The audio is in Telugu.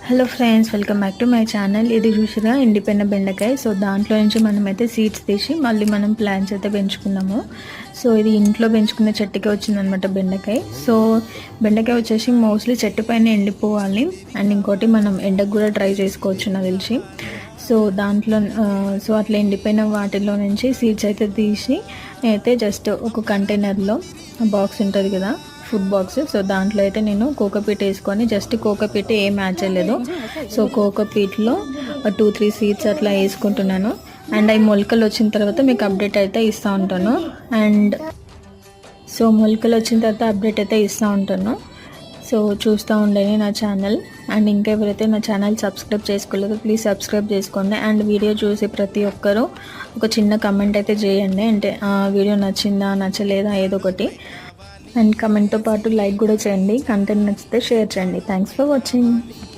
Hello friends, welcome back to my channel. ఇది చూసిగా ఎండిపోయిన బెండకాయ. సో దాంట్లో నుంచి మనమైతే సీడ్స్ తీసి మళ్ళీ మనం ప్లాంట్స్ అయితే పెంచుకున్నాము. సో ఇది ఇంట్లో పెంచుకున్న చెట్టుకే వచ్చిందనమాట బెండకాయ. సో బెండకాయ వచ్చేసి మోస్ట్లీ చెట్టు పైన ఎండిపోవాలి, అండ్ ఇంకోటి మనం ఎండకు కూడా ట్రై చేసుకోవచ్చు నాకు తెలిసి. సో దాంట్లో సో అట్లా ఎండిపోయిన వాటిలో నుంచి సీడ్స్ అయితే తీసి అయితే జస్ట్ ఒక కంటైనర్లో బాక్స్ ఉంటుంది కదా, ఫుడ్ బాక్స్. సో దాంట్లో అయితే నేను కోకోపీట్ వేసుకొని, జస్ట్ కోకోపీట్ ఏం మ్యాచ్ అయ్యలేదు. సో కోకోపీట్లో 2-3 సీడ్స్ అట్లా వేసుకుంటున్నాను. అండ్ అవి మొలకలు వచ్చిన తర్వాత మీకు అప్డేట్ అయితే ఇస్తూ ఉంటాను. అండ్ సో మొలకలు వచ్చిన తర్వాత అప్డేట్ అయితే ఇస్తూ ఉంటాను. సో చూస్తూ ఉండండి నా ఛానల్. అండ్ ఇంకా ఎవరైతే నా ఛానల్ సబ్స్క్రైబ్ చేసుకోలేదో ప్లీజ్ సబ్స్క్రైబ్ చేసుకోండి. అండ్ వీడియో చూసి ప్రతి ఒక్కరూ ఒక చిన్న కమెంట్ అయితే చేయండి, అంటే వీడియో నచ్చిందా నచ్చలేదా ఏదో ఒకటి. అండ్ కమెంట్తో పాటు లైక్ కూడా చేయండి. కంటెంట్ నచ్చితే షేర్ చేయండి. Thanks for watching.